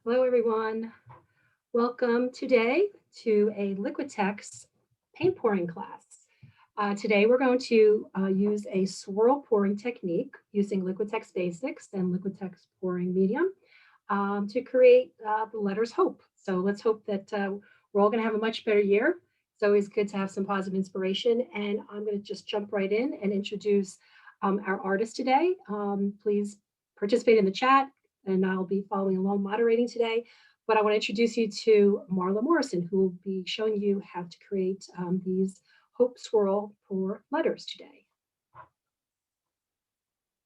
Hello, everyone. Welcome today to a Liquitex paint pouring class. Today, we're going to use a swirl pouring technique using Liquitex Basics and Liquitex pouring medium to create the letters HOPE. So let's hope that we're all going to have a much better year. It's always good to have some positive inspiration. And I'm going to just jump right in and introduce our artist today. Please participate in the chat, and I'll be following along moderating today. But I want to introduce you to Marla Morrison, who will be showing you how to create these Hope Swirl pour letters today.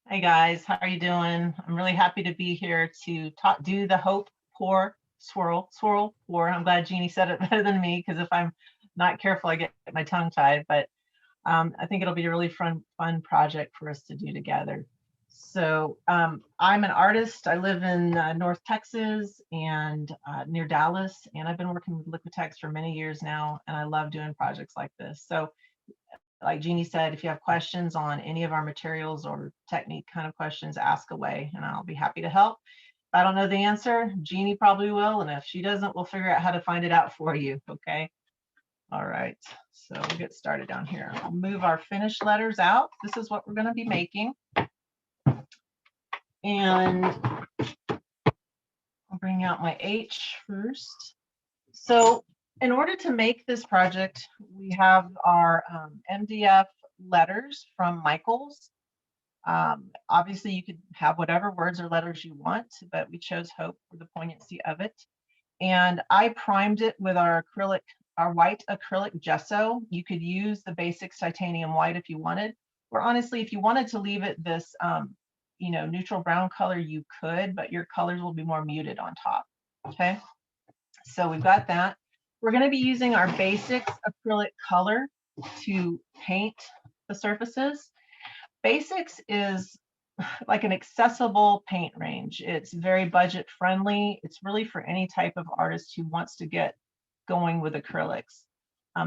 Hey guys, how are you doing? I'm really happy to be here to do the Hope pour swirl pour. I'm glad Jeannie said it better than me, because if I'm not careful, I get my tongue tied. But I think it'll be a really fun project for us to do together. So I'm an artist. I live in North Texas and near Dallas, and I've been working with Liquitex for many years now, and I love doing projects like this. So like Jeannie said, if you have questions on any of our materials or technique kind of questions, ask away, and I'll be happy to help. If I don't know the answer, Jeannie probably will, and if she doesn't, we'll figure out how to find it out for you, okay? All right, so we'll get started down here. I'll move our finished letters out. This is what we're going to be making. And I'll bring out my H first. So in order to make this project, we have our MDF letters from Michaels. Obviously, you could have whatever words or letters you want, but we chose Hope for the poignancy of it. And I primed it with our white acrylic gesso. You could use the basic titanium white if you wanted, or honestly, if you wanted to leave it this neutral brown color, you could, but your colors will be more muted on top. Okay, so we've got that. We're going to be using our basics acrylic color to paint the surfaces. Basics is like an accessible paint range. It's very budget friendly. It's really for any type of artist who wants to get going with acrylics.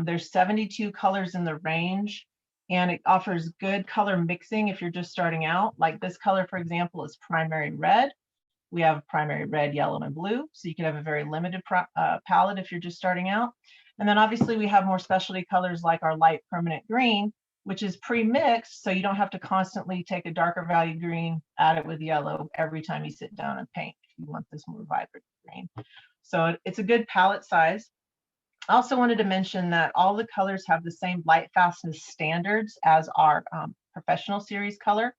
There's 72 colors in the range, and it offers good color mixing if you're just starting out. Like this color, for example, is primary red. We have primary red, yellow, and blue, so you can have a very limited palette if you're just starting out. And then obviously we have more specialty colors like our light permanent green, which is pre-mixed, so you don't have to constantly take a darker value green, add it with yellow every time you sit down and paint if you want this more vibrant green. So it's a good palette size. I also wanted to mention that all the colors have the same light fastness standards as our professional series color.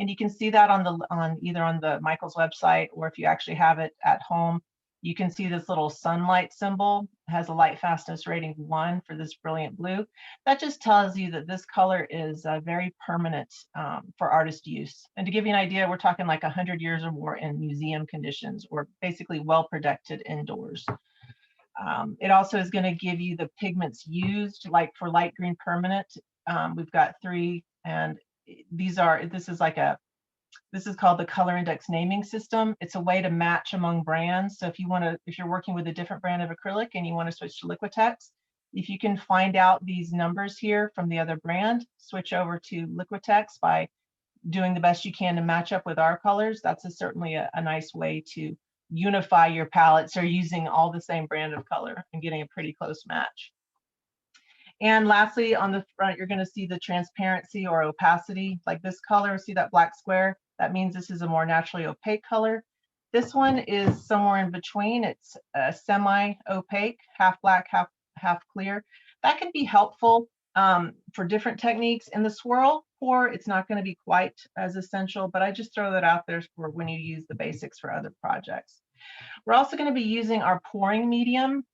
And you can see that either on the Michaels website, or if you actually have it at home, you can see this little sunlight symbol. It has a light fastness rating 1 for this brilliant blue. That just tells you that this color is very permanent for artist use. And to give you an idea, we're talking like 100 years or more in museum conditions, or basically well protected indoors. It also is going to give you the pigments used, like for light green permanent. We've got 3, and this is called the color index naming system. It's a way to match among brands. So if you're working with a different brand of acrylic and you want to switch to Liquitex, if you can find out these numbers here from the other brand, switch over to Liquitex by doing the best you can to match up with our colors. That's certainly a nice way to unify your palettes, or using all the same brand of color and getting a pretty close match. And lastly, on the front, you're going to see the transparency or opacity. Like this color, see that black square? That means this is a more naturally opaque color. This one is somewhere in between. It's semi-opaque, half black, half clear. That can be helpful for different techniques. In the swirl pour, it's not going to be quite as essential, but I just throw that out there for when you use the basics for other projects. We're also going to be using our pouring medium.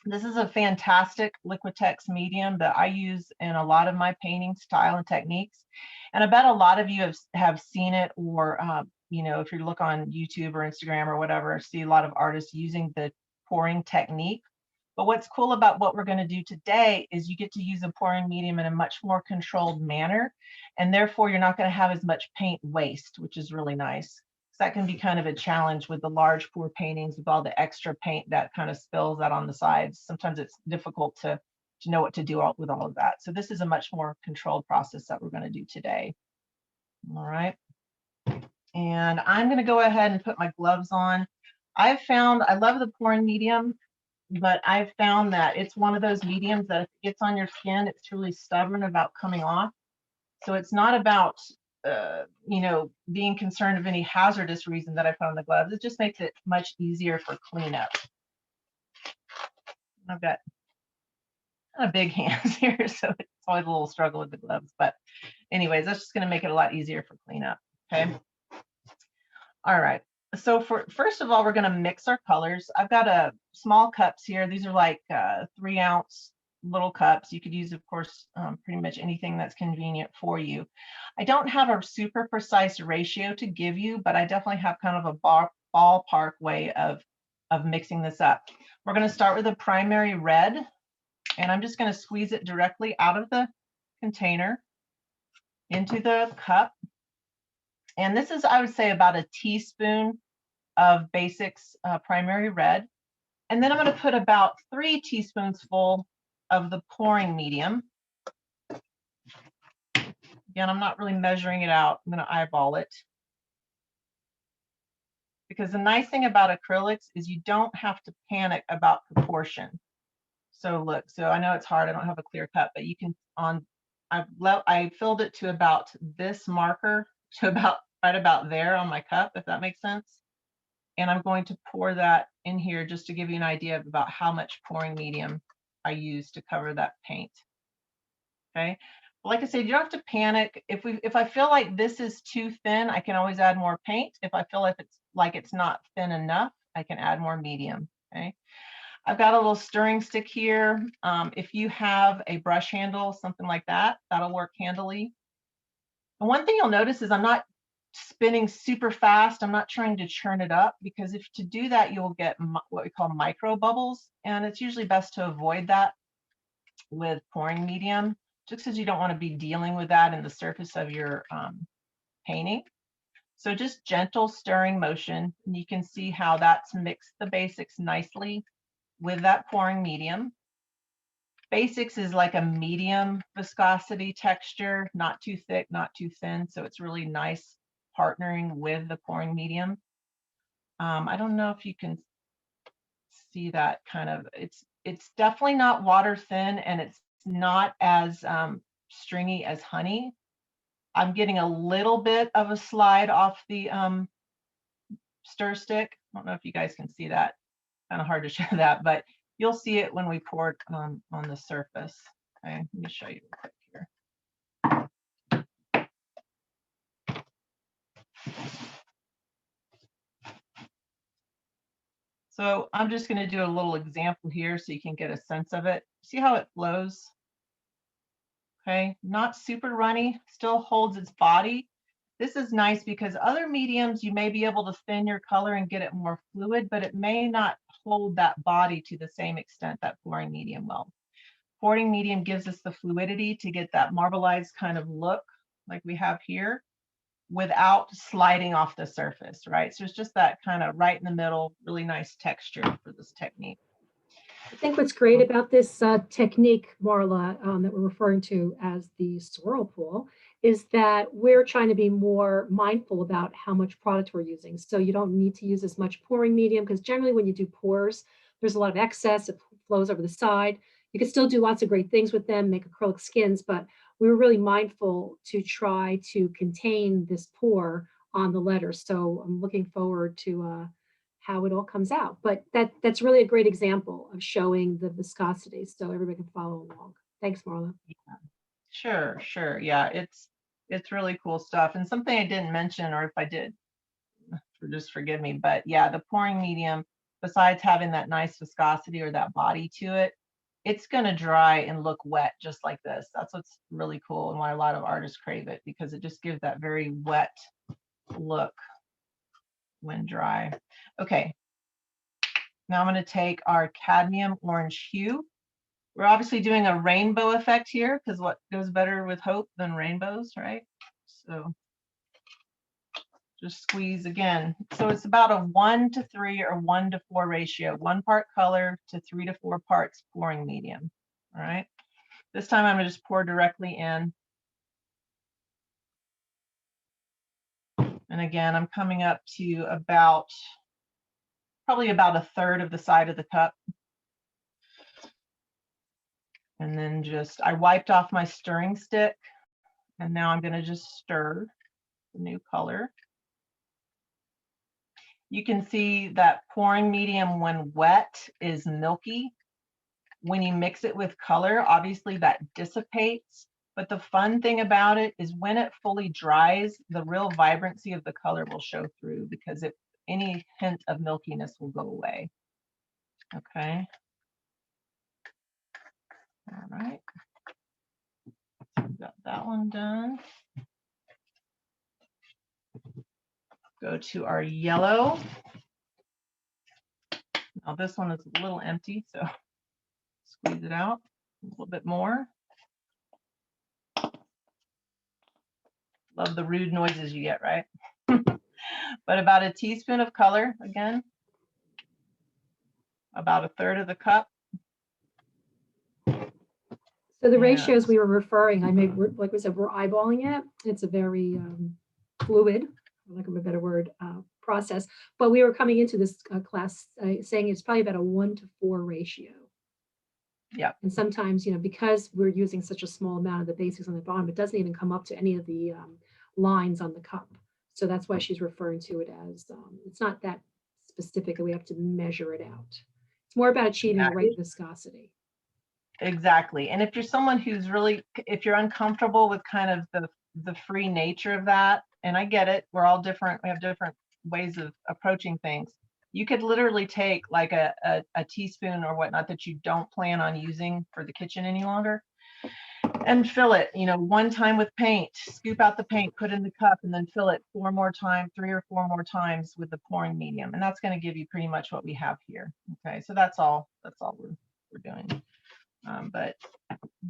This is a fantastic Liquitex medium that I use in a lot of my painting style and techniques. And I bet a lot of you have seen it, or if you look on YouTube or Instagram or whatever, see a lot of artists using the pouring technique. But what's cool about what we're going to do today is you get to use a pouring medium in a much more controlled manner, and therefore you're not going to have as much paint waste, which is really nice. So that can be kind of a challenge with the large pour paintings with all the extra paint that kind of spills out on the sides. Sometimes it's difficult to know what to do with all of that. So this is a much more controlled process that we're going to do today. All right. And I'm going to go ahead and put my gloves on. I've found, I love the pouring medium, but I've found that it's one of those mediums that if it gets on your skin, it's really stubborn about coming off. So it's not about, you know, being concerned of any hazardous reason that I put on the gloves. It just makes it much easier for cleanup. I've got kind of big hands here, so it's always a little struggle with the gloves. But anyways, that's just going to make it a lot easier for cleanup. Okay. All right. So first of all, we're going to mix our colors. I've got a small cups here. These are like 3-ounce little cups. You could use, of course, pretty much anything that's convenient for you. I don't have a super precise ratio to give you, but I definitely have kind of a ballpark way of mixing this up. We're going to start with a primary red, and I'm just going to squeeze it directly out of the container into the cup. And this is, I would say, about a teaspoon of Basics primary red. And then I'm going to put about 3 teaspoons full of the pouring medium. Again, I'm not really measuring it out. I'm going to eyeball it. Because the nice thing about acrylics is you don't have to panic about proportion. So look, so I know it's hard. I don't have a clear cup, but you can I filled it to about this marker, to about right about there on my cup, if that makes sense. And I'm going to pour that in here just to give you an idea of about how much pouring medium I use to cover that paint. Okay. Like I said, you don't have to panic. If I feel like this is too thin, I can always add more paint. If I feel like it's not thin enough, I can add more medium. Okay. I've got a little stirring stick here. If you have a brush handle, something like that, that'll work handily. And one thing you'll notice is I'm not spinning super fast. I'm not trying to churn it up, because if to do that, you'll get what we call micro bubbles. And it's usually best to avoid that with pouring medium, just because you don't want to be dealing with that in the surface of your painting. So just gentle stirring motion, and you can see how that's mixed the Basics nicely with that pouring medium. Basics is like a medium viscosity texture, not too thick, not too thin. So it's really nice partnering with the pouring medium. I don't know if you can see that kind of, it's definitely not water thin, and it's not as stringy as honey. I'm getting a little bit of a slide off the stir stick. I don't know if you guys can see that. Kind of hard to show that, but you'll see it when we pour it on the surface. Okay, let me show you real quick here. So I'm just going to do a little example here so you can get a sense of it. See how it flows? Okay, not super runny, still holds its body. This is nice because other mediums, you may be able to thin your color and get it more fluid, but it may not hold that body to the same extent that pouring medium will. Pouring medium gives us the fluidity to get that marbleized kind of look like we have here without sliding off the surface, right? So it's just that kind of right in the middle, really nice texture for this technique. I think what's great about this technique, Marla, that we're referring to as the swirl pool, is that we're trying to be more mindful about how much product we're using. So you don't need to use as much pouring medium, because generally when you do pours, there's a lot of excess. It flows over the side. You can still do lots of great things with them, make acrylic skins, but we were really mindful to try to contain this pour on the letters. So I'm looking forward to how it all comes out. But that's really a great example of showing the viscosity so everybody can follow along. Thanks, Marla. Yeah. Sure. Yeah, it's really cool stuff. And something I didn't mention, or if I did, just forgive me, but yeah, the pouring medium, besides having that nice viscosity or that body to it, it's going to dry and look wet just like this. That's what's really cool and why a lot of artists crave it, because it just gives that very wet look when dry. Okay, now I'm going to take our cadmium orange hue. We're obviously doing a rainbow effect here, because what goes better with hope than rainbows, right? So just squeeze again. So it's about a 1:3 or 1:4 ratio, 1 part color to 3 to 4 parts pouring medium. All right. This time I'm going to just pour directly in. And again, I'm coming up to about probably about 1/3 of the side of the cup. And then just, I wiped off my stirring stick, and now I'm going to just stir the new color. You can see that pouring medium when wet is milky. When you mix it with color, obviously that dissipates. But the fun thing about it is when it fully dries, the real vibrancy of the color will show through, because any hint of milkiness will go away. Okay. All right. So we got that one done. Go to our yellow. Now this one is a little empty, so squeeze it out a little bit more. Love the rude noises you get, right? But about a teaspoon of color, again, about 1/3 of the cup. So the ratios we were referring, like we said, we're eyeballing it. It's a very fluid, for lack of a better word, process. But we were coming into this class saying it's probably about a 1-to-4 ratio. Yeah. And sometimes, because we're using such a small amount of the basics on the bottom, it doesn't even come up to any of the lines on the cup. So that's why she's referring to it as, it's not that specific that we have to measure it out. It's more about achieving the right viscosity. Exactly. And if you're someone who's really, if you're uncomfortable with kind of the free nature of that, and I get it, we're all different, we have different ways of approaching things. You could literally take like a teaspoon or whatnot that you don't plan on using for the kitchen any longer, and fill it, one time with paint, scoop out the paint, put in the cup, and then fill it 3 or 4 more times with the pouring medium. And that's going to give you pretty much what we have here. Okay, so that's all we're doing. But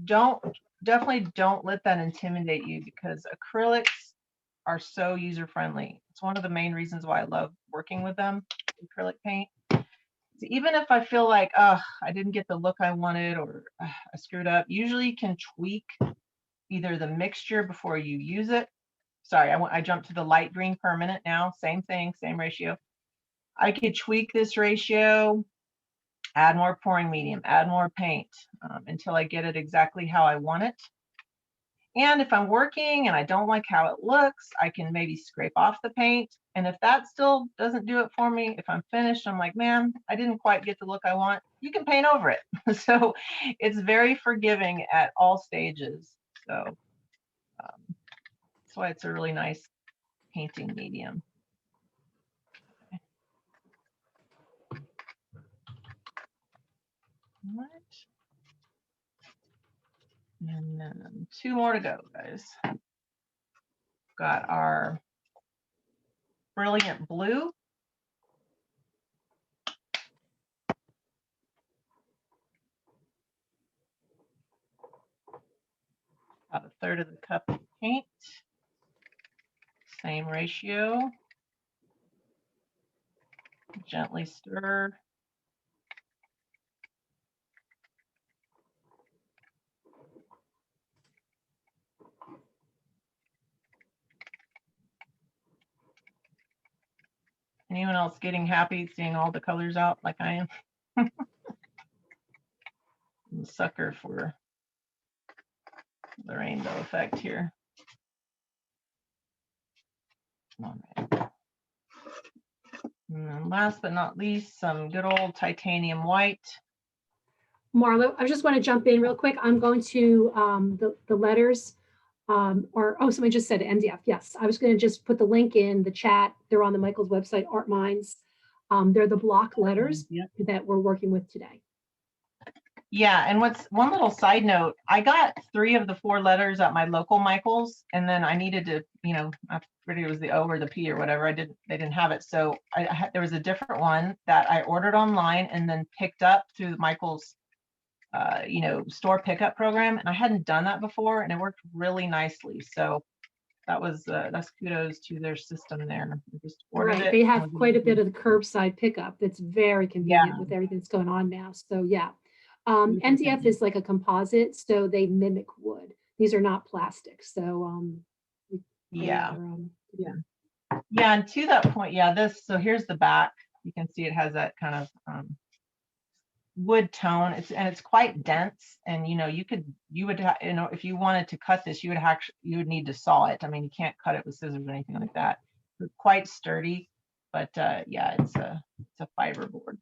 definitely don't let that intimidate you, because acrylics are so user-friendly. It's one of the main reasons why I love working with them, acrylic paint. So even if I feel like, I didn't get the look I wanted, or I screwed up, usually you can tweak either the mixture before you use it. Sorry, I jumped to the light green permanent now. Same thing, same ratio. I could tweak this ratio, add more pouring medium, add more paint until I get it exactly how I want it. And if I'm working and I don't like how it looks, I can maybe scrape off the paint. And if that still doesn't do it for me, if I'm finished, I'm like, man, I didn't quite get the look I want, you can paint over it. So it's very forgiving at all stages. So that's why it's a really nice painting medium. All right. And then 2 more to go, guys. Got our brilliant blue. About 1/3 of the cup of paint. Same ratio. Gently stir. Anyone else getting happy seeing all the colors out like I am? I'm a sucker for the rainbow effect here. All right. And then last but not least, some good old titanium white. Marla, I just want to jump in real quick. I'm going to the letters, somebody just said MDF. Yes, I was going to just put the link in the chat. They're on the Michael's website, Art Minds. They're the block letters that we're working with today. Yeah, and one little side note, I got 3 of the 4 letters at my local Michael's, and then I needed to, I figured it was the O or the P or whatever. They didn't have it, so there was a different one that I ordered online and then picked up through the Michael's store pickup program, and I hadn't done that before, and it worked really nicely. So that's kudos to their system there. Just ordered it. They have quite a bit of the curbside pickup. That's very convenient with everything that's going on now. So yeah, MDF is like a composite, so they mimic wood. These are not plastic. So and to that point, so here's the back. You can see it has that kind of wood tone. It's quite dense, and you would if you wanted to cut this, you would need to saw it. I mean, you can't cut it with scissors or anything like that. It's quite sturdy, but yeah, it's a fiber board.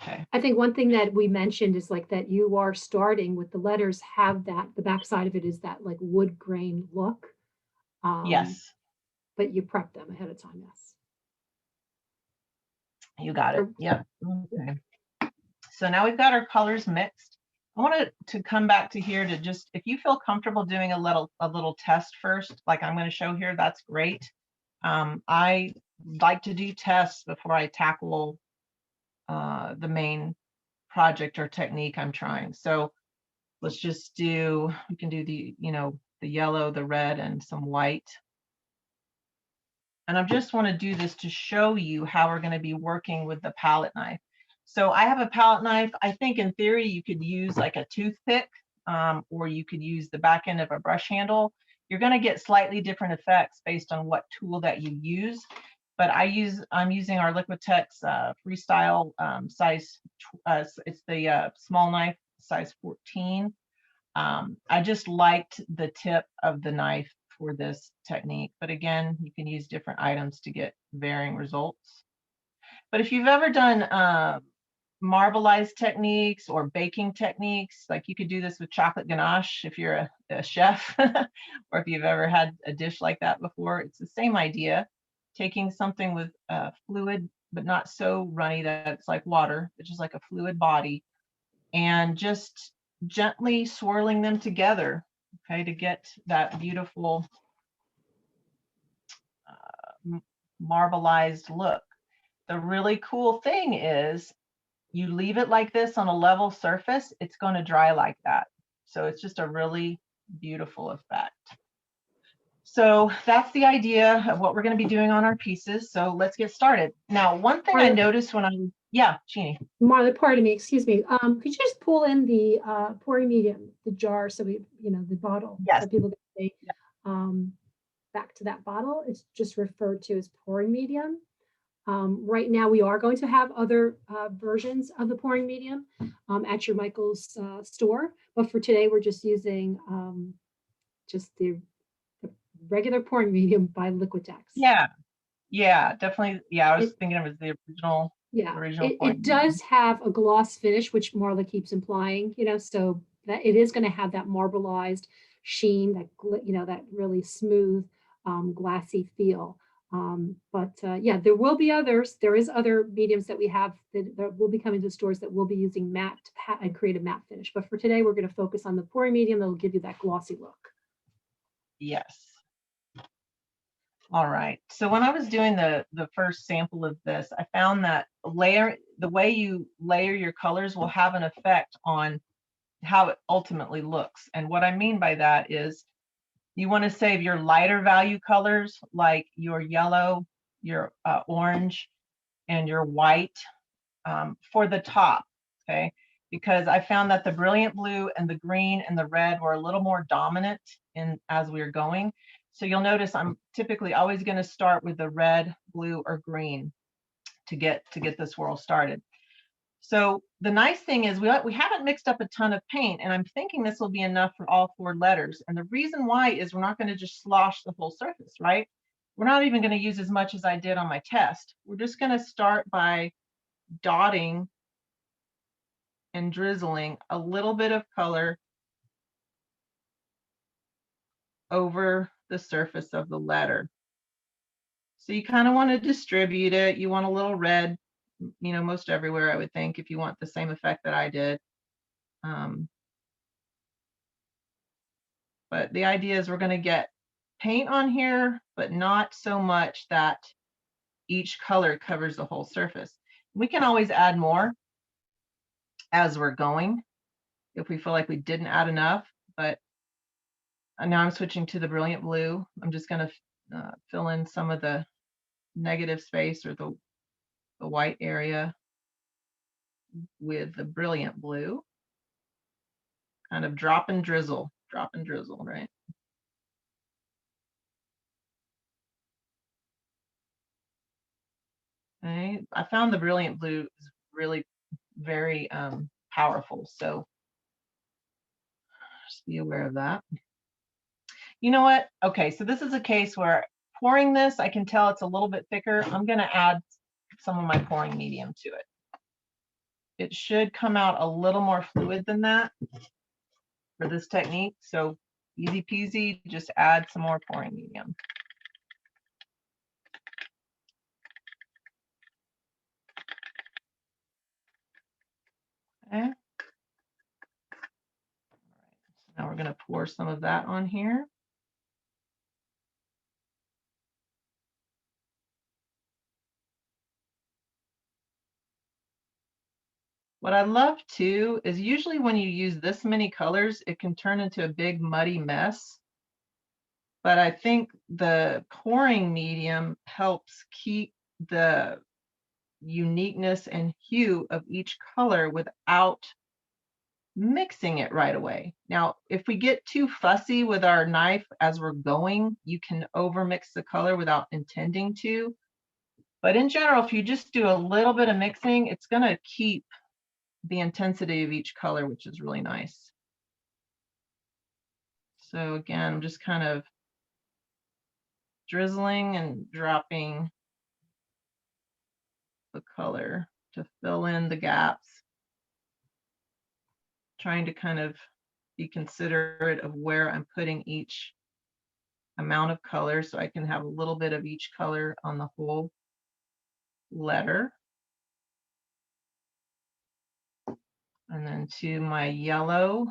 Okay. I think one thing that we mentioned is like that you are starting with the letters have that, the back side of it is that like wood grain look. Yes. But you prep them ahead of time, yes. You got it. Yep. Okay. So now we've got our colors mixed. I want to come back to here to just, if you feel comfortable doing a little test first, like I'm going to show here, that's great. I like to do tests before I tackle the main project or technique I'm trying. So let's just we can do the yellow, the red, and some white. And I just want to do this to show you how we're going to be working with the palette knife. So I have a palette knife. I think in theory you could use like a toothpick, or you could use the back end of a brush handle. You're going to get slightly different effects based on what tool that you use. But I'm using our Liquitex Freestyle size. It's the small knife, size 14. I just liked the tip of the knife for this technique, but again, you can use different items to get varying results. But if you've ever done marbleized techniques or baking techniques, like you could do this with chocolate ganache if you're a chef, or if you've ever had a dish like that before, it's the same idea. Taking something with fluid, but not so runny that it's like water, but just like a fluid body, and just gently swirling them together, okay, to get that beautiful marbleized look. The really cool thing is you leave it like this on a level surface, it's going to dry like that. So it's just a really beautiful effect. So that's the idea of what we're going to be doing on our pieces. So let's get started. Now, one thing I noticed when Jeannie. Marla, pardon me, excuse me. Could you just pull in the pouring medium, the jar, so we, the bottle, Yes. so people can see. Back to that bottle, it's just referred to as pouring medium. Right now, we are going to have other versions of the pouring medium at your Michael's store, but for today, we're just using just the regular pouring medium by Liquitex. Yeah, definitely. Yeah, I was thinking it was the original. Yeah, it does have a gloss finish, which Marla keeps implying, so that it is going to have that marbleized sheen, that that really smooth, glassy feel. But yeah, there will be others. There is other mediums that we have that will be coming to stores that will be using matte and create a matte finish. But for today, we're going to focus on the pouring medium that will give you that glossy look. Yes. All right. So when I was doing the first sample of this, I found that the way you layer your colors will have an effect on how it ultimately looks. And what I mean by that is you want to save your lighter value colors like your yellow, your orange, and your white for the top, okay? Because I found that the brilliant blue and the green and the red were a little more dominant as we were going. So you'll notice I'm typically always going to start with the red, blue, or green to get the swirl started. So the nice thing is we haven't mixed up a ton of paint, and I'm thinking this will be enough for all 4 letters. And the reason why is we're not going to just slosh the whole surface, right? We're not even going to use as much as I did on my test. We're just going to start by dotting and drizzling a little bit of color over the surface of the letter. So you kind of want to distribute it. You want a little red, most everywhere, I would think, if you want the same effect that I did. But the idea is we're going to get paint on here, but not so much that each color covers the whole surface. We can always add more as we're going if we feel like we didn't add enough, but now I'm switching to the brilliant blue. I'm just going to fill in some of the negative space or the white area with the brilliant blue. Kind of drop and drizzle, right? Okay, I found the brilliant blue is really very powerful, so just be aware of that. You know what? Okay, so this is a case where pouring this, I can tell it's a little bit thicker. I'm going to add some of my pouring medium to it. It should come out a little more fluid than that for this technique. So easy peasy, just add some more pouring medium. Okay. All right, so now we're going to pour some of that on here. What I love too is usually when you use this many colors, it can turn into a big muddy mess. But I think the pouring medium helps keep the uniqueness and hue of each color without mixing it right away. Now, if we get too fussy with our knife as we're going, you can overmix the color without intending to. But in general, if you just do a little bit of mixing, it's going to keep the intensity of each color, which is really nice. So again, I'm just kind of drizzling and dropping the color to fill in the gaps, trying to kind of be considerate of where I'm putting each amount of color so I can have a little bit of each color on the whole letter. And then to my yellow,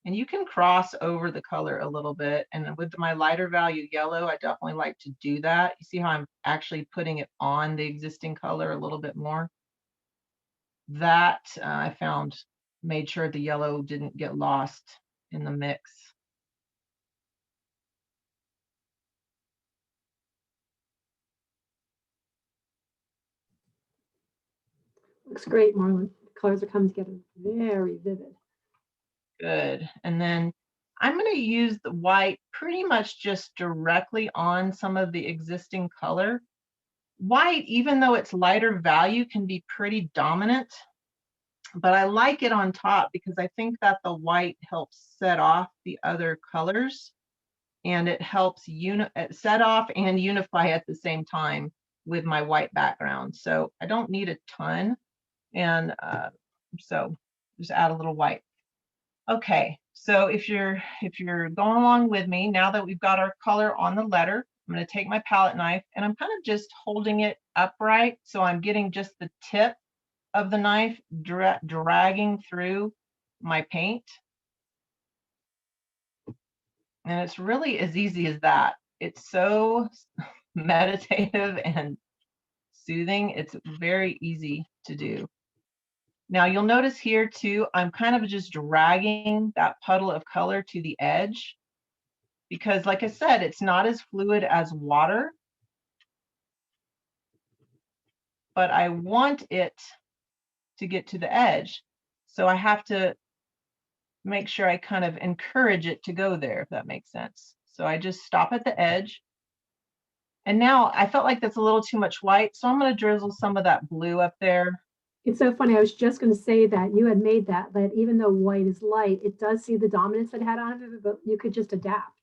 and you can cross over the color a little bit. And with my lighter value yellow, I definitely like to do that. You see how I'm actually putting it on the existing color a little bit more? That I found made sure the yellow didn't get lost in the mix. Looks great, Marlon. The colors are coming together very vivid. Good. And then I'm going to use the white pretty much just directly on some of the existing color. White, even though it's lighter value, can be pretty dominant, but I like it on top because I think that the white helps set off the other colors, and it helps set off and unify at the same time with my white background. So I don't need a ton, and so just add a little white. Okay, so if you're going along with me, now that we've got our color on the letter, I'm going to take my palette knife and I'm kind of just holding it upright, so I'm getting just the tip of the knife dragging through my paint. And it's really as easy as that. It's so meditative and soothing. It's very easy to do. Now you'll notice here too, I'm kind of just dragging that puddle of color to the edge because, like I said, it's not as fluid as water, but I want it to get to the edge. So I have to make sure I kind of encourage it to go there, if that makes sense. So I just stop at the edge. And now I felt like that's a little too much white, so I'm going to drizzle some of that blue up there. It's so funny. I was just going to say that you had made that even though white is light, it does see the dominance it had on it, but you could just adapt.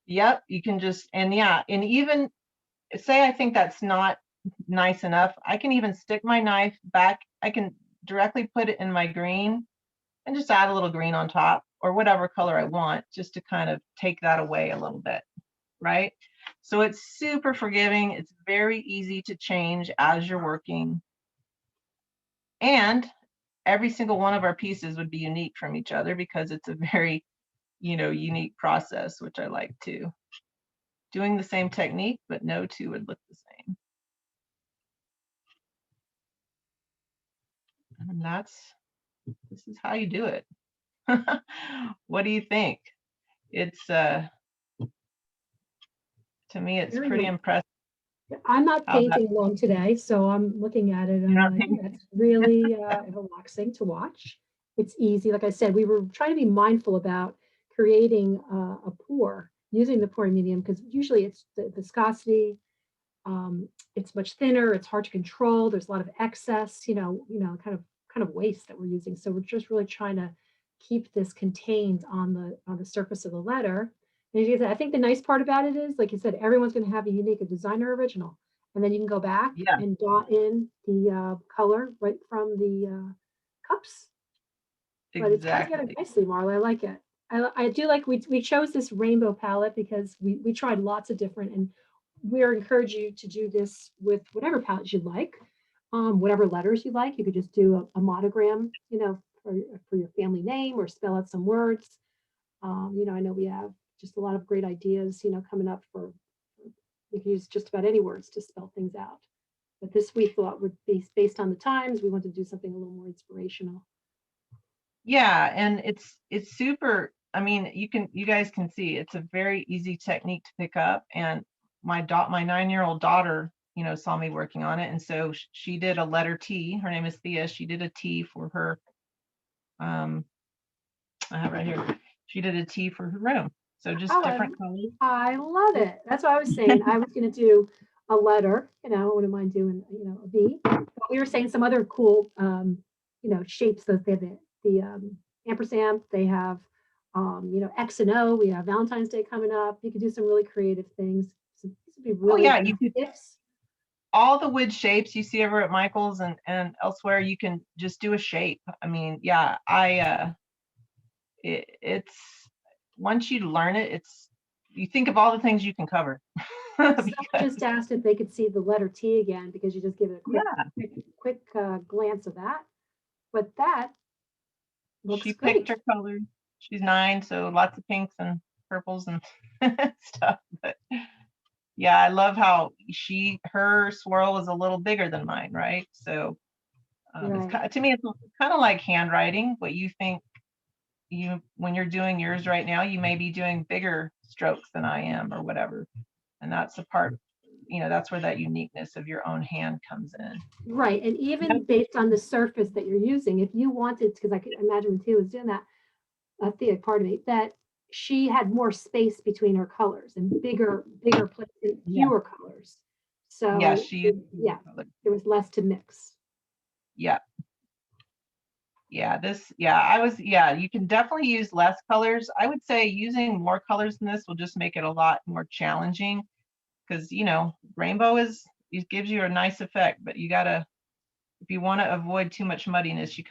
Yep, you can just, and yeah, and even say I think that's not nice enough, I can even stick my knife back. I can directly put it in my green and just add a little green on top or whatever color I want, just to kind of take that away a little bit, right? So it's super forgiving. It's very easy to change as you're working. And every single one of our pieces would be unique from each other because it's a very, unique process, which I like too. Doing the same technique, but no two would look the same. And this is how you do it. What do you think? It's to me, it's pretty impressive. I'm not painting long today, so I'm looking at it and I'm like, that's really relaxing to watch. It's easy. Like I said, we were trying to be mindful about creating a pour using the pouring medium, because usually it's the viscosity, it's much thinner, it's hard to control, there's a lot of excess, kind of waste that we're using. So we're just really trying to keep this contained on the surface of the letter. And as you said, I think the nice part about it is, like you said, everyone's going to have a unique, a designer original, and then you can go back Yeah, and dot in the color right from the cups. But it's come together exactly. nicely, Marla. I like it. I do like, we chose this rainbow palette because we tried lots of different, and we're encourage you to do this with whatever palettes you like, whatever letters you like. You could just do a monogram, for your family name, or spell out some words. I know we have just a lot of great ideas, coming up for, we can use just about any words to spell things out. But this we thought would be based on the times. We wanted to do something a little more inspirational. Yeah, and it's super. I mean, you guys can see it's a very easy technique to pick up. And my 9-year-old daughter, saw me working on it, and so she did a letter T. Her name is Thea. She did a T for her. I have right here. She did a T for her room. So just Oh, different colors. I love it. That's what I was saying. I was going to do a letter, I wouldn't mind doing, a V. But we were saying some other cool, shapes that they have the ampersand, they have, X and O. We have Valentine's Day coming up. You could do some really creative things. So these would be Oh really yeah, good you could gifts. all the wood shapes you see over at Michael's and elsewhere. You can just do a shape. I mean, yeah, it's once you learn it, you think of all the things you can cover. Someone just asked if they could see the letter T again, because you just give it a Yeah, quick glance of that. But that looks she picked great. her colors. She's 9, so lots of pinks and purples and stuff. But yeah, I love how her swirl was a little bigger than mine, right? So Right. to me, it's kind of like handwriting. What you think when you're doing yours right now, you may be doing bigger strokes than I am, or whatever. And that's the part, that's where that uniqueness of your own hand comes in. Right. And even based on the surface that you're using, if you wanted, because I could imagine when Tia was doing that, Thea, pardon me, that she had more space between her colors and bigger places, Yeah, fewer colors. yeah, So she used yeah, color. there was less to mix. Yeah, yeah, you can definitely use less colors. I would say using more colors than this will just make it a lot more challenging, because rainbow it gives you a nice effect, but you gotta, if you want to avoid too much muddiness, you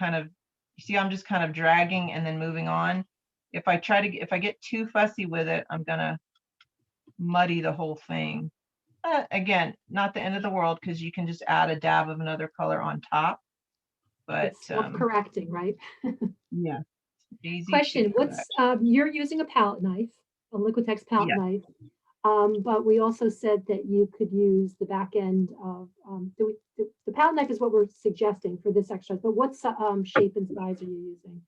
see I'm just kind of dragging and then moving on. If I get too fussy with it, I'm gonna muddy the whole thing. Again, not the end of the world, because you can just add a dab of another color on top. But It's self-correcting, right? yeah, easy to Question, what's, correct. you're using a palette knife, a Liquitex palette Yeah. knife. But we also said that you could use the back end of, the palette knife is what we're suggesting for this exercise, but what shape and size are you using?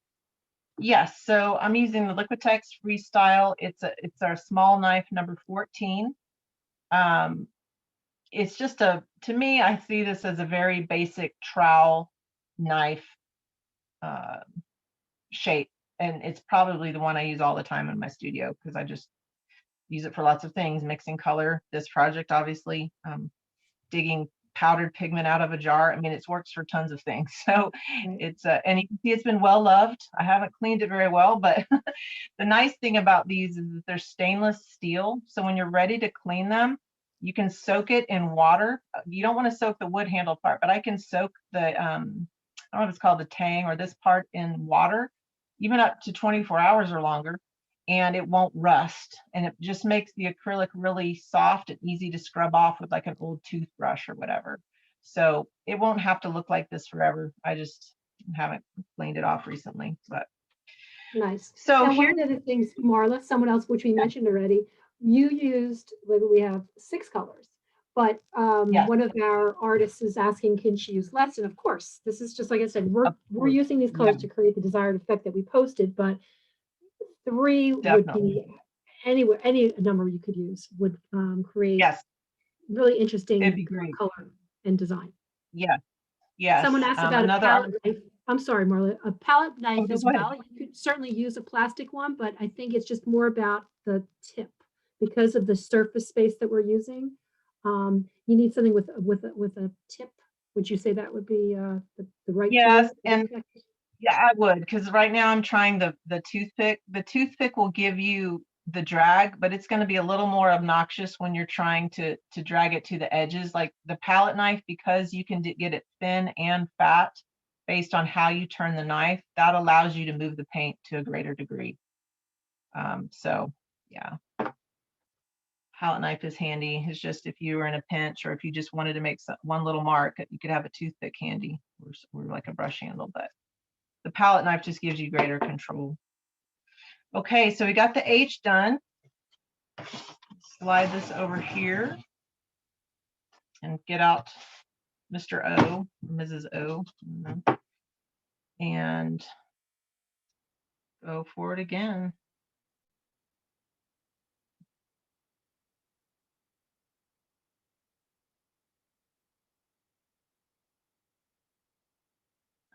Yes, so I'm using the Liquitex Freestyle. It's our small knife number 14. It's just to me, I see this as a very basic trowel knife shape, and it's probably the one I use all the time in my studio, because I just use it for lots of things, mixing color. This project, obviously, digging powdered pigment out of a jar. I mean, it works for tons of things. So Right. it's and you can see it's been well loved. I haven't cleaned it very well, but the nice thing about these is that they're stainless steel. So when you're ready to clean them, you can soak it in water. You don't want to soak the wood handle part, but I can soak the I don't know if it's called the tang or this part in water, even up to 24 hours or longer, and it won't rust. And it just makes the acrylic really soft and easy to scrub off with like an old toothbrush or whatever. So it won't have to look like this forever. I just haven't cleaned it off recently, but Nice. so Now, here, one of the things, Marla, someone else, which we mentioned already, you used, like, we have 6 colors, but yes, one of our artists is asking, can she use less? And of course, this is just like I said, of we're course, using these yeah, colors to create the desired effect that we posted, but 3 would definitely, be anywhere, any number you could use would create yes, really it'd interesting be great. color and design. Yeah, yes. Someone asked about a Another palette artist. knife. I'm sorry, Marla, a palette Oh, knife go as ahead. well. You could certainly use a plastic one, but I think it's just more about the tip. because of the surface space that we're using, you need something with a tip. Would you say that would be the right Yes, tool? and yeah, I would, because right now I'm trying the toothpick. The toothpick will give you the drag, but it's going to be a little more obnoxious when you're trying to drag it to the edges. Like the palette knife, because you can get it thin and fat based on how you turn the knife, that allows you to move the paint to a greater degree. So yeah, palette knife is handy. It's just if you were in a pinch or if you just wanted to make one little mark, you could have a toothpick handy or like a brush handle, but the palette knife just gives you greater control. Okay, so we got the H done. Slide this over here and get out Mr. O, Mrs. O, and go for it again.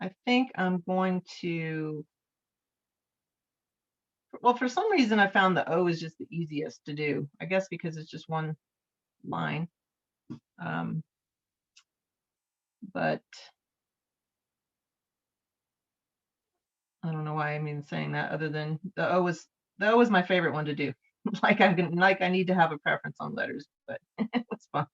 I think I'm going to, well, for some reason I found the O is just the easiest to do. I guess because it's just one line. But I don't know why I'm even saying that, other than the O is my favorite one to do. like I need to have a preference on letters, but it's fun.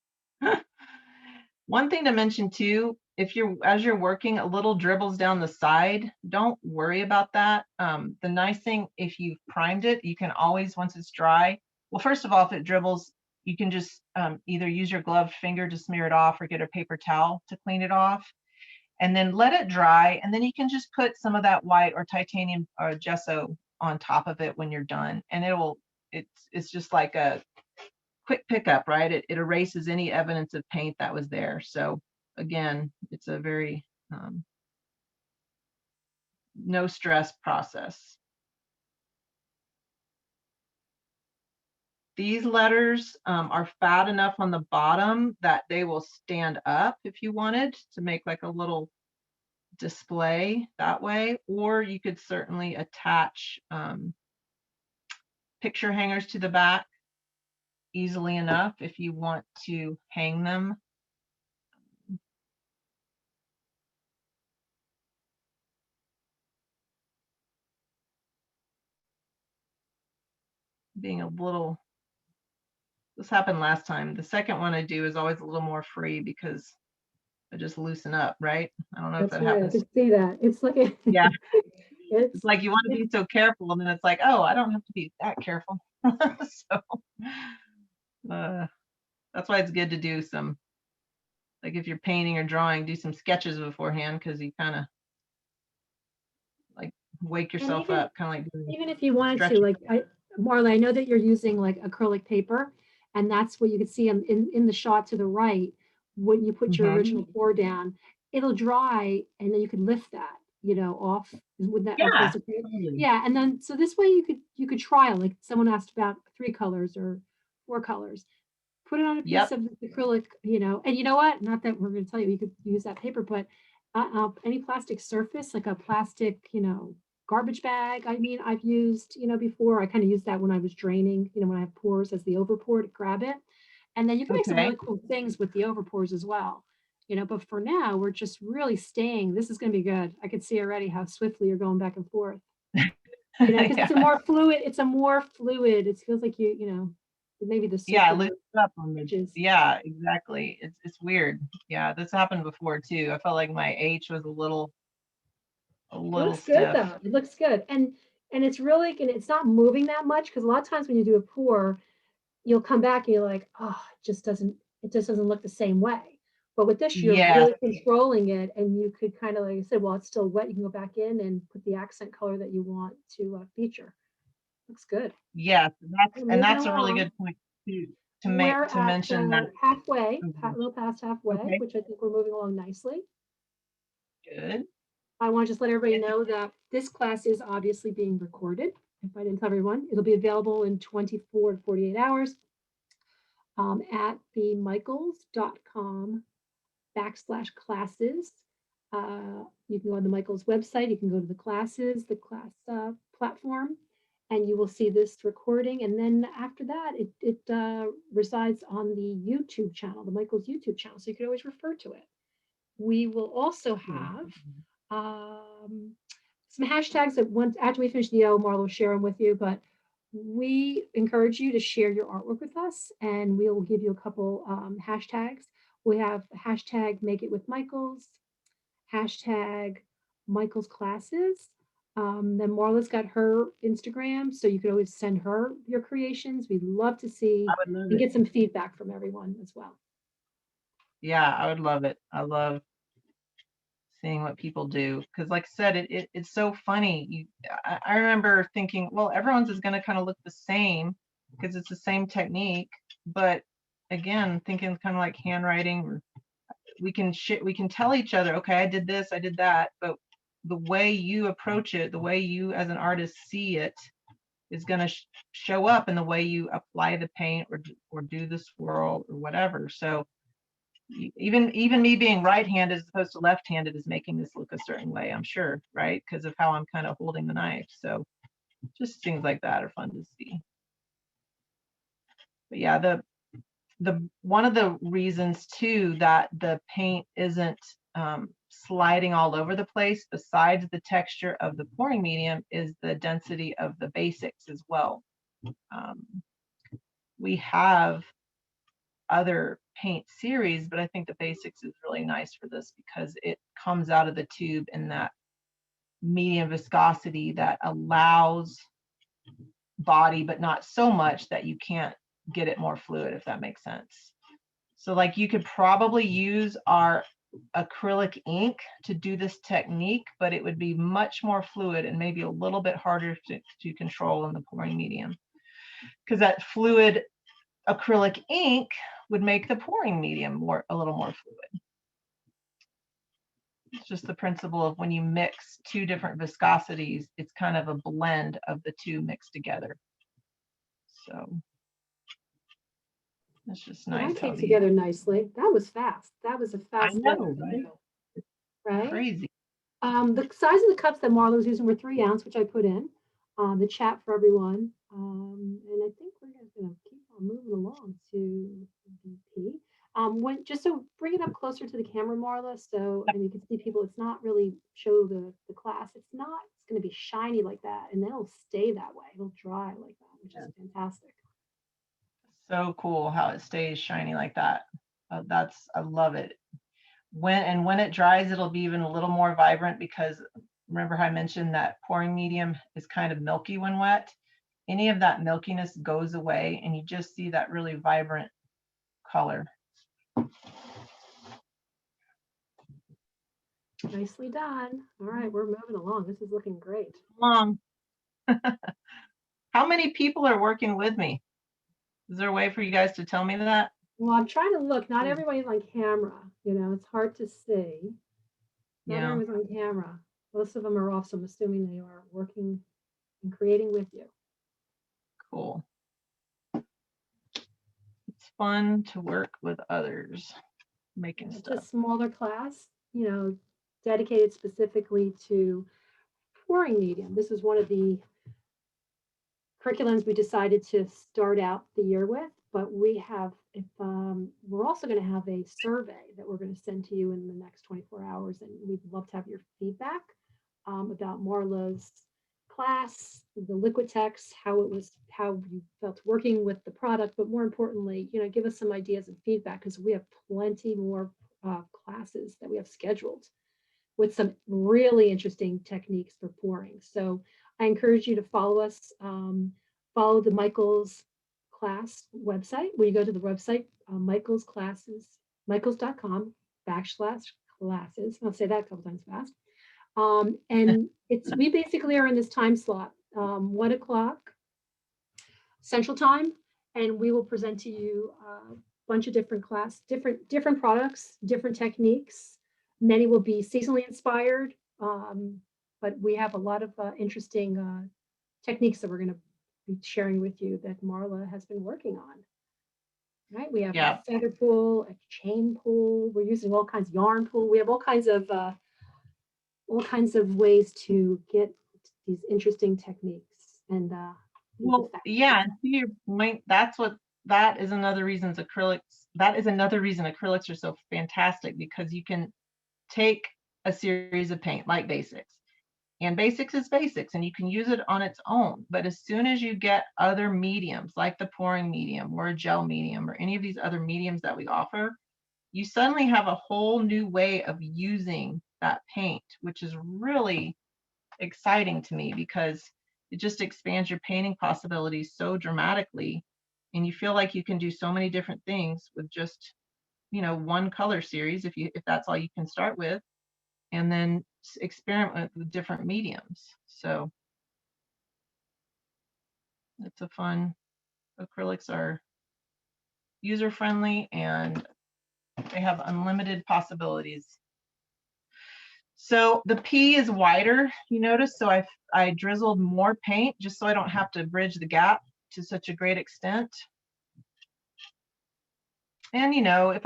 One thing to mention too, if as you're working, a little dribbles down the side, don't worry about that. The nice thing, if you've primed it, you can always, once it's dry, well, first of all, if it dribbles, you can just either use your gloved finger to smear it off or get a paper towel to clean it off, and then let it dry. And then you can just put some of that white or titanium or gesso on top of it when you're done. And it's just like a quick pickup, right? It erases any evidence of paint that was there. So again, it's a very no stress process. These letters are fat enough on the bottom that they will stand up if you wanted to make like a little display that way, or you could certainly attach picture hangers to the back easily enough if you want to hang them. Being a little, this happened last time. The second one I do is always a little more free because I just loosen up, right? I don't know if That's that right. I happens. could see that. It's like Yeah, it's it's like you want to be so careful, and then it's like, oh, I don't have to be that careful. So that's why it's good to do some, like if you're painting or drawing, do some sketches beforehand, because you kind of like wake yourself up, kind of like even if you wanted to, stretching. like Marla, I know that you're using like acrylic paper, and that's what you can see in the shot to the right. When you put your original pour down, it'll dry, and then you can lift that, off. Would that off Yeah, those acrylic? totally. Yeah, and then so this way you could try, like someone asked about 3 colors or 4 colors. Put it on a piece Yep. of acrylic, and you know what? Not that we're going to tell you could use that paper, but any plastic surface, like a plastic, garbage bag. I mean, I've used, before. I kind of used that when I was draining, when I have pores as the overpour to grab it. And then you can make some Okay. really cool things with the overpours as well. But for now, we're just really staying. This is going to be good. I could see already how swiftly you're going back and forth. Because it's a Yeah. more fluid. It's a more fluid. It feels like maybe the Yeah, circular loose up on the, edges. yeah, exactly. It's weird. Yeah, this happened before too. I felt like my H was a little It looks good stiff. though. It looks good. And it's really, and it's not moving that much, because a lot of times when you do a pour, you'll come back and you're like, oh, it just doesn't look the same way. But with this, you're Yes, really controlling it, and you could kind of, like I said, while it's still wet, you can go back in and put the accent color that you want to feature. Looks good. yes, We're and moving that's a really along. good point We're to at mention that. halfway, a Mhm. little past halfway, Okay, which I think we're moving along nicely. good. I want to just let everybody know that this class is obviously being recorded. If I didn't tell everyone, it'll be available in 24 to 48 hours at themichaels.com/classes. You can go on the Michaels website. You can go to the classes, the class platform, and you will see this recording. And then after that, it resides on the YouTube channel, the Michael's YouTube channel. So you could always refer to it. We will also have some hashtags that once after we finish the Marla will share them with you, but we encourage you to share your artwork with us, and we'll give you a couple hashtags. We have hashtag Make It With Michaels, hashtag Michael's Classes. Then Marla's got her Instagram, so you could always send her your creations. We'd love to see and get some feedback from everyone as well. Yeah, I would love it. I love seeing what people do, because like I said, it's so funny. I remember thinking, well, everyone's is going to kind of look the same because it's the same technique, but again, thinking kind of like handwriting, or we can tell each other, okay, I did this, I did that, but the way you approach it, the way you as an artist see it, is going to show up in the way you apply the paint or do the swirl or whatever. So even me being right-handed as opposed to left-handed is making this look a certain way, I'm sure, right? Because of how I'm kind of holding the knife. So just things like that are fun to see. But yeah, the one of the reasons too that the paint isn't sliding all over the place, besides the texture of the pouring medium, is the density of the basics as well. We have other paint series, but I think the basics is really nice for this because it comes out of the tube in that medium viscosity that allows body, but not so much that you can't get it more fluid, if that makes sense. So like you could probably use our acrylic ink to do this technique, but it would be much more fluid and maybe a little bit harder to control in the pouring medium, because that fluid acrylic ink would make the pouring medium a little more fluid. It's just the principle of when you mix two different viscosities, it's kind of a blend of the two mixed together. So it's just nice. That came together nicely. That was fast. That was a fast. I know, right? Crazy. The size of the cups that Marla was using were 3 ounce, which I put in the chat for everyone. And I think we're going to keep on moving along to BP. Just so bring it up closer to the camera, Marla, so and you can see people. It's not really show the class. It's going to be shiny like that, and then it'll stay that way. It'll dry like that, which is fantastic. So cool how it stays shiny like that. I love it. When it dries, it'll be even a little more vibrant, because remember how I mentioned that pouring medium is kind of milky when wet. Any of that milkiness goes away and you just see that really vibrant color. Nicely done. All right, we're moving along. This is looking great. How many people are working with me? Is there a way for you guys to tell me that? Well, I'm trying to look. Not everybody's on camera. It's hard to see. Not everyone's on camera. Most of them are off, so I'm assuming they are working and creating with you. Cool. It's fun to work with others making stuff. It's a smaller class, dedicated specifically to pouring medium. This is one of the curriculums we decided to start out the year with, but we're also going to have a survey that we're going to send to you in the next 24 hours, and we'd love to have your feedback about Marla's class, the Liquitex, how you felt working with the product, but more importantly, give us some ideas and feedback, because we have plenty more classes that we have scheduled with some really interesting techniques for pouring. So I encourage you to follow us, follow the Michael's class website, where you go to the website, michaels.com/classes. I'll say that a couple times fast. And we basically are in this time slot, 1 o'clock Central Time, and we will present to you a bunch of different different products, different techniques. Many will be seasonally inspired, but we have a lot of interesting techniques that we're going to be sharing with you that Marla has been working on. Right? We have a feather pull, a chain pull. We're using all kinds of yarn pull. We have all kinds of ways to get these interesting techniques. and these Well, effects. yeah, and to your point, that is another reason acrylics are so fantastic, because you can take a series of paint like basics, and basics is basics, and you can use it on its own. But as soon as you get other mediums like the pouring medium or a gel medium or any of these other mediums that we offer, you suddenly have a whole new way of using that paint, which is really exciting to me, because it just expands your painting possibilities so dramatically, and you feel like you can do so many different things with just, one color series, if that's all you can start with, and then experiment with different mediums. So it's a fun. Acrylics are user friendly, and they have unlimited possibilities. So the P is wider, you notice, so I drizzled more paint just so I don't have to bridge the gap to such a great extent. And if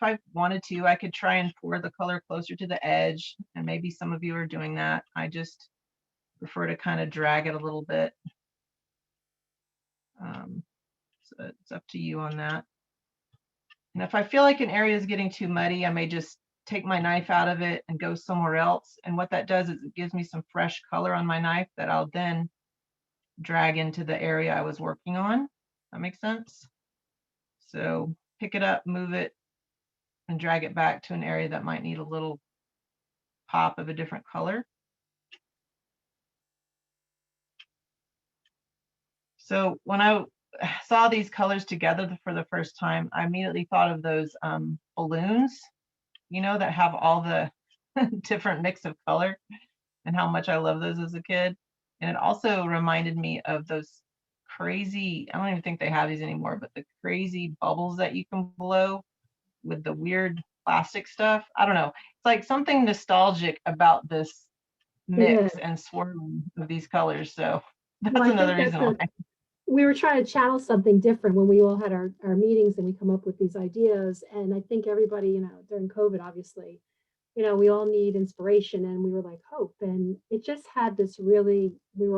I wanted to, I could try and pour the color closer to the edge, and maybe some of you are doing that. I just prefer to kind of drag it a little bit. So it's up to you on that. And if I feel like an area is getting too muddy, I may just take my knife out of it and go somewhere else. And what that does is it gives me some fresh color on my knife that I'll then drag into the area I was working on. That makes sense? So pick it up, move it, and drag it back to an area that might need a little pop of a different color. So when I saw these colors together for the first time, I immediately thought of those balloons, that have all the different mix of color, and how much I love those as a kid. And it also reminded me of those crazy, I don't even think they have these anymore, but the crazy bubbles that you can blow with the weird plastic stuff. I don't know. It's like something nostalgic about this It is. mix and swirling of these colors. So Well, that's I think another that's reason why. we were trying to channel something different when we all had our meetings and we come up with these ideas. And I think everybody, during COVID, obviously, we all need inspiration and we were like hope. And it just had this really, we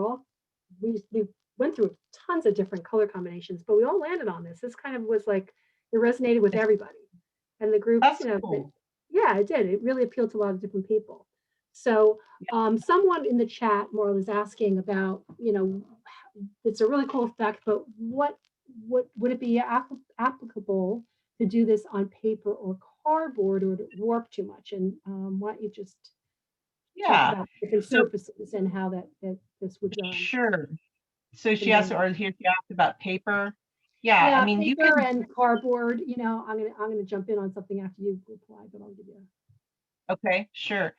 went through tons of different color combinations, but we all landed on this. This kind of was like, it resonated with everybody. And the groups, That's cool. yeah, it did. It really appealed to a lot of different people. So someone in the chat, Marla, is asking about, it's a really cool effect, but what would it be applicable to do this on paper or cardboard, or would it warp too much? And why don't you just talk Yeah. about different So surfaces and how that this would sure. So she asked, convey. or here she asked about paper. Yeah, I Yeah, mean, you paper can. and cardboard. I'm gonna jump in on something after you reply, but I'll give you. Okay, sure.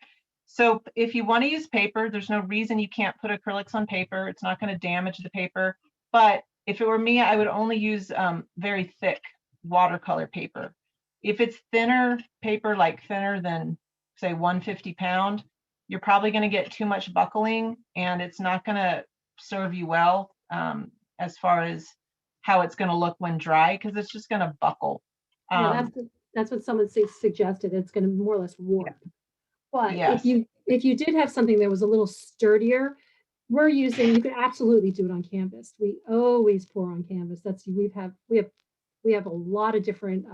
So if you want to use paper, there's no reason you can't put acrylics on paper. It's not going to damage the paper. But if it were me, I would only use very thick watercolor paper. If it's thinner paper, like thinner than say 150 pound, you're probably going to get too much buckling, and it's not going to serve you well as far as how it's going to look when dry, because it's just going to buckle. Yeah, Um, that's what someone suggested. It's going to more or less yeah, warp. But if yes. you did have something that was a little sturdier, you can absolutely do it on canvas. We always pour on canvas. We have a lot of different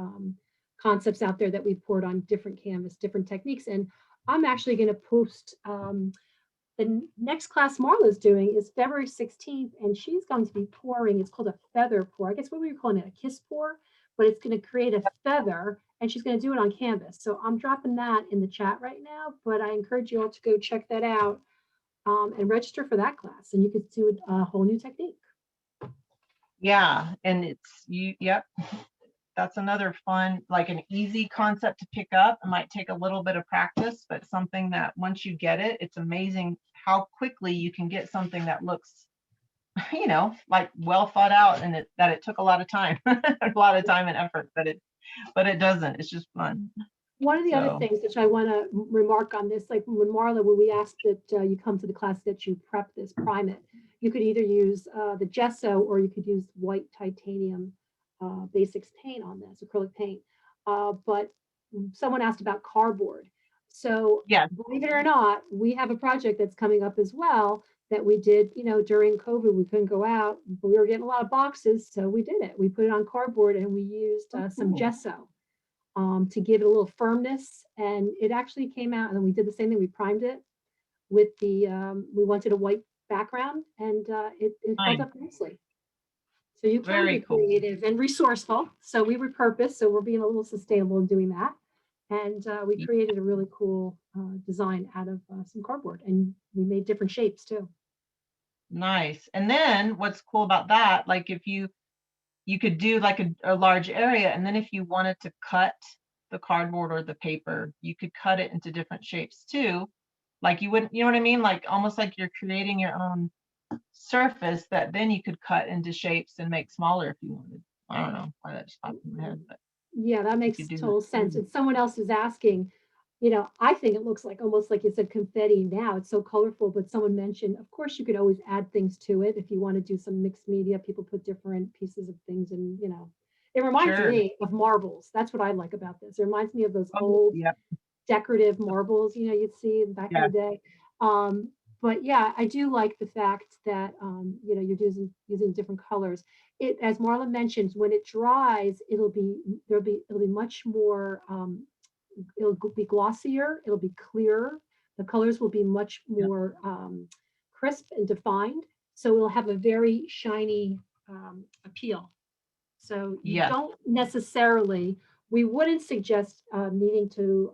concepts out there that we've poured on different canvas, different techniques. And I'm actually going to post the next class Marla's doing is February 16th, and she's going to be pouring. It's called a feather pour. I guess what were you calling it? A kiss pour, but it's going to create a feather, and she's going to do it on canvas. So I'm dropping that in the chat right now, but I encourage you all to go check that out and register for that class, and you could do a whole new technique. Yeah, and yep, that's another fun, like an easy concept to pick up. It might take a little bit of practice, but something that once you get it, it's amazing how quickly you can get something that looks, like well thought out, and that it took a lot of time, a lot of time and effort, but it doesn't. It's just fun. One of the other So things which I want to remark on this, like when Marla, when we asked that you come to the class, that you prep this, prime it, you could either use the gesso or you could use white titanium basics paint on this, acrylic paint. But someone asked about cardboard. So yeah, believe it or not, we have a project that's coming up as well that we did, during COVID. We couldn't go out, but we were getting a lot of boxes, so we did it. We put it on cardboard and we used some gesso to give it a little firmness, and it actually came out. And then we did the same thing. We primed it with we wanted a white background, and it held up nicely. So you can be creative and resourceful. So we repurposed. So we're being a little sustainable in doing that. And we created a really cool design out of some cardboard, and we made different shapes too. Nice. And then what's cool about that, like if you could do like a large area, and then if you wanted to cut the cardboard or the paper, you could cut it into different shapes too. Like you wouldn't, you know what I mean? Like almost like you're creating your own surface that then you could cut into shapes and make smaller if you wanted. I don't know why that just popped in my head, but yeah, that makes total sense. And someone else is asking, I think it looks like almost like it's a confetti now. It's so colorful, but someone mentioned, of course, you could always add things to it if you want to do some mixed media. People put different pieces of things, and it reminds me of marbles. That's what I like about this. It reminds me of those old decorative marbles, you'd see back in the day. But yeah, I do like the fact that you're using different colors. It, as Marla mentioned, when it dries, it'll be much more. It'll be glossier. It'll be clearer. The colors will be much more crisp and defined. So it'll have a very shiny appeal. So you don't necessarily. We wouldn't suggest needing to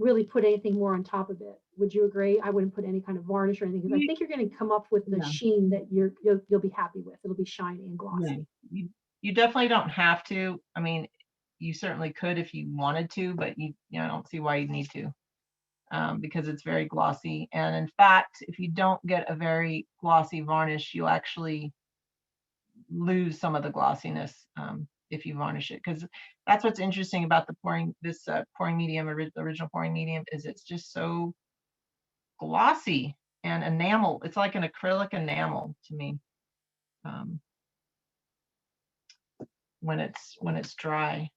really put anything more on top of it. Would you agree? I wouldn't put any kind of varnish or anything, because I think you're going to come up with the sheen that you'll be happy with. It'll be shiny and glossy. You definitely don't have to. I mean, you certainly could if you wanted to, but I don't see why you need to, because it's very glossy. And in fact, if you don't get a very glossy varnish, you'll actually lose some of the glossiness if you varnish it, because that's what's interesting about the pouring medium, original pouring medium, is it's just so glossy and enamel. It's like an acrylic enamel to me when it's dry.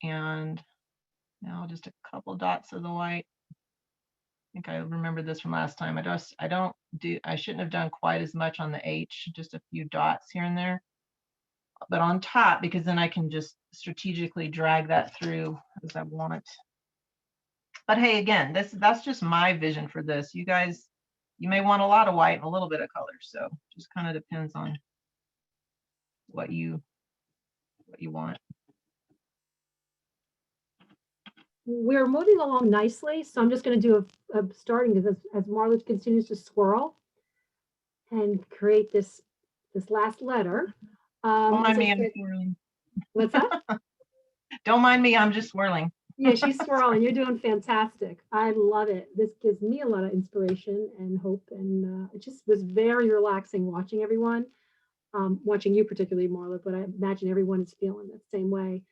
And now just a couple dots of the white. I think I remember this from last time. I shouldn't have done quite as much on the H, just a few dots here and there, but on top, because then I can just strategically drag that through as I want. But hey, again, that's just my vision for this. You guys, you may want a lot of white and a little bit of color, so just kind of depends on what you want. We're moving along nicely, so I'm just going to do a starting as Marla continues to swirl and create this last letter. Don't mind me, I'm swirling. What's that? Don't mind me, I'm just swirling. Yeah, she's swirling. You're doing fantastic. I love it. This gives me a lot of inspiration and hope, and it just was very relaxing watching everyone, watching you particularly, Marla, but I imagine everyone is feeling the same way.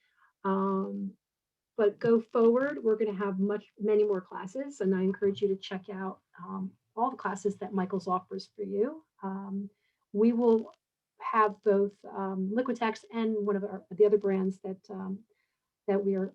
But go forward, we're going to have many more classes, and I encourage you to check out all the classes that Michaels offers for you. We will have both Liquitex and one of the other brands that we are,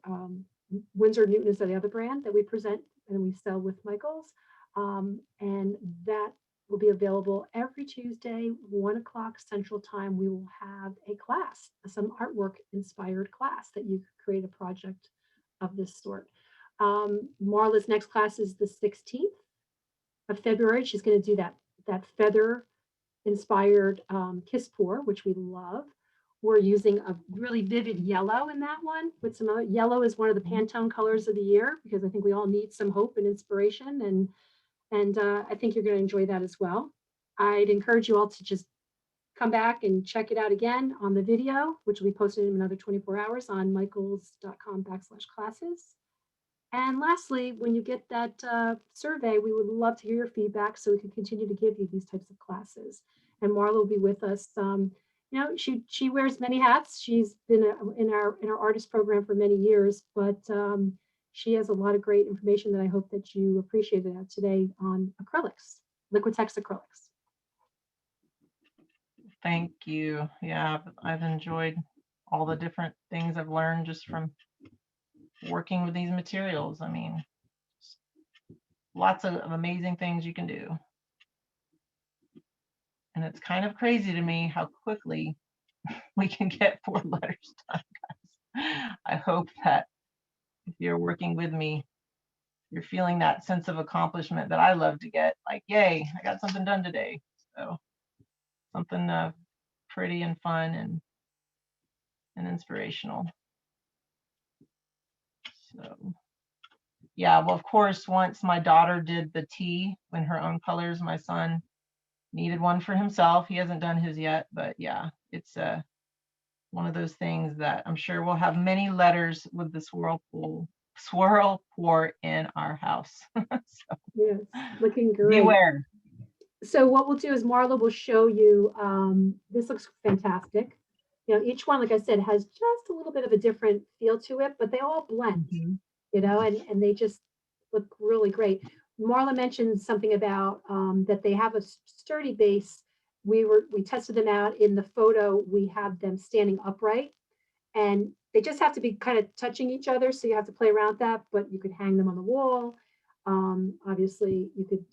Windsor Newton is the other brand that we present and we sell with Michaels. And that will be available every Tuesday, 1 o'clock Central Time. We will have a class, some artwork inspired class that you could create a project of this sort. Marla's next class is the 16th of February. She's going to do that feather inspired kiss pour, which we love. We're using a really vivid yellow in that one. With some other yellow is one of the Pantone colors of the year, because I think we all need some hope and inspiration, and I think you're going to enjoy that as well. I'd encourage you all to just come back and check it out again on the video, which will be posted in another 24 hours on michaels.com/classes. And lastly, when you get that survey, we would love to hear your feedback so we can continue to give you these types of classes. And Marla will be with us. She wears many hats. She's been in our artist program for many years, but she has a lot of great information that I hope that you appreciated today on acrylics, Liquitex acrylics. Thank you. Yeah, I've enjoyed all the different things I've learned just from working with these materials. I mean, lots of amazing things you can do. And it's kind of crazy to me how quickly we can get 4 letters done, guys. I hope that if you're working with me, you're feeling that sense of accomplishment that I love to get, like, yay, I got something done today. So something pretty and fun and inspirational. So yeah, well, of course, once my daughter did the T in her own colors, my son needed one for himself. He hasn't done his yet, but yeah, it's one of those things that I'm sure we'll have many letters with the swirl pour in our house. So Yes, looking great. beware. So what we'll do is Marla will show you, this looks fantastic. You know, each one, like I said, has just a little bit of a different feel to it, but they all blend, Mhm. you know, and they just look really great. Marla mentioned something about that they have a sturdy base. We tested them out in the photo. We have them standing upright, and they just have to be kind of touching each other. So you have to play around with that, but you could hang them on the wall. Obviously, you could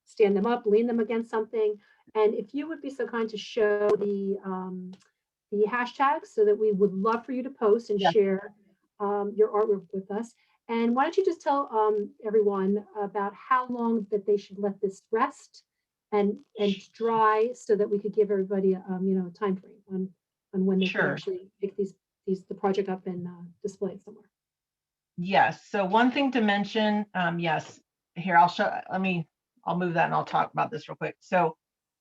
stand them up, lean them against something. And if you would be so kind to show the hashtags, so that we would love for you to post and Yeah, share your artwork with us. And why don't you just tell everyone about how long that they should let this rest and dry, so that we could give everybody a time frame on when they could sure. actually pick these the project up and display it somewhere. Yes. So one thing to mention, yes, here I'll show, I'll move that and I'll talk about this real quick. So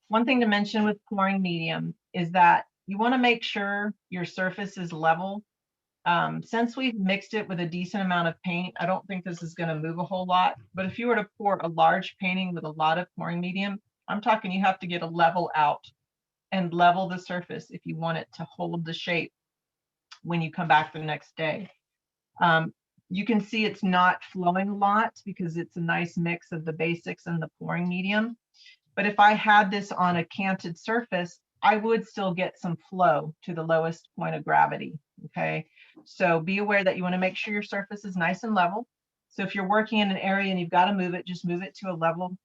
one thing to mention with pouring medium is that you want to make sure your surface is level. Since we've mixed it with a decent amount of paint, I don't think this is going to move a whole lot. But if you were to pour a large painting with a lot of pouring medium, I'm talking you have to get a level out and level the surface if you want it to hold the shape when you come back the next day. Um, you can see it's not flowing a lot because it's a nice mix of the basics and the pouring medium. But if I had this on a canted surface, I would still get some flow to the lowest point of gravity, okay? So be aware that you wanna make sure your surface is nice and level. So if you're working in an area and you've gotta move it, just move it to a level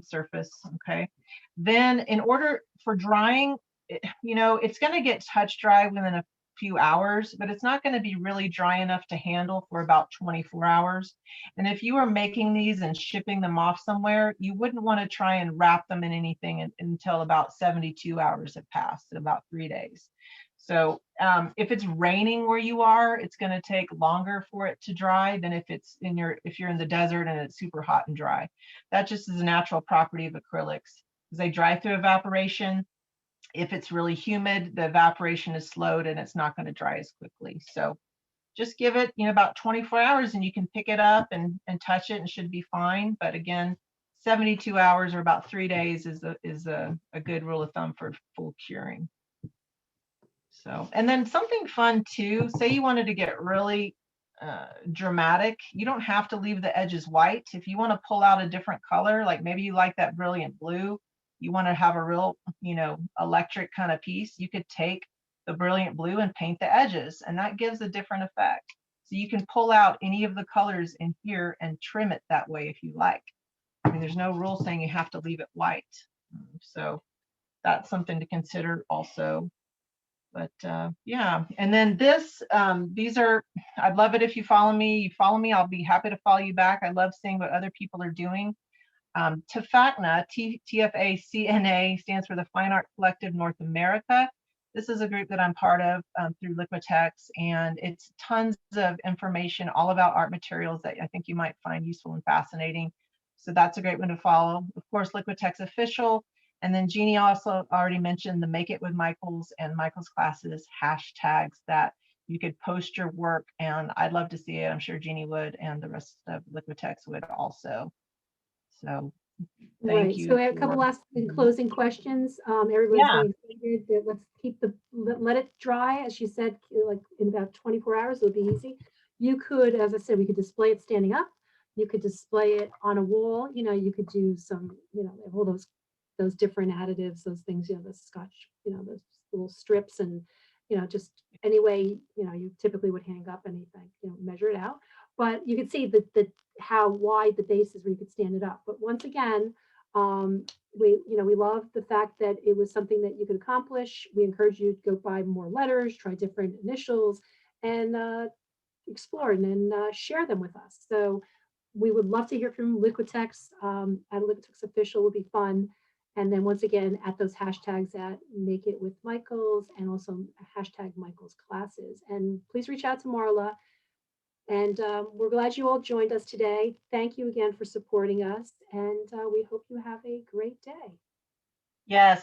surface, okay? Then in order for drying, it's gonna get touch dry within a few hours, but it's not going to be really dry enough to handle for about 24 hours. And if you are making these and shipping them off somewhere, you wouldn't want to try and wrap them in anything until about 72 hours have passed, about 3 days. So if it's raining where you are, it's going to take longer for it to dry than if you're in the desert and it's super hot and dry. That just is a natural property of acrylics. As they dry through evaporation, if it's really humid, the evaporation is slowed and it's not going to dry as quickly. So just give it, about 24 hours and you can pick it up and touch it and should be fine. But again, 72 hours or about 3 days is a good rule of thumb for full curing. So, and then something fun too, say you wanted to get really dramatic, you don't have to leave the edges white. If you want to pull out a different color, like maybe you like that brilliant blue, you want to have a real, electric kind of piece, you could take the brilliant blue and paint the edges, and that gives a different effect. So you can pull out any of the colors in here and trim it that way if you like. I mean, there's no rule saying you have to leave it white. So that's something to consider also. But yeah, and then these are, I'd love it if you follow me. I'll be happy to follow you back. I love seeing what other people are doing. TFACNA, TFACNA stands for the Fine Art Collective North America. This is a group that I'm part of through Liquitex, and it's tons of information all about art materials that I think you might find useful and fascinating. So that's a great one to follow. Of course, Liquitex Official. And then Jeannie also already mentioned the Make It with Michaels and Michaels classes hashtags that you could post your work, and I'd love to see it. I'm sure Jeannie would, and the rest of Liquitex would also. So thank Right. So you a couple for, last closing questions. Everybody's yeah, really excited. Let's keep let it dry, as you said, like in about 24 hours. It'll be easy. You could, as I said, we could display it standing up. You could display it on a wall. You could do some, all those different additives, those things, the scotch, those little strips, and just any way, you typically would hang up anything, measure it out. but you can see the how wide the base is where you could stand it up. But once again, we love the fact that it was something that you could accomplish. We encourage you to go buy more letters, try different initials, and explore and then share them with us. So we would love to hear from Liquitex. At Liquitex Official would be fun. And then once again, at those hashtags at Make It with Michaels and also hashtag Michaels Classes. And please reach out to Marla. And we're glad you all joined us today. Thank you again for supporting us. And we hope you have a great day. Yes,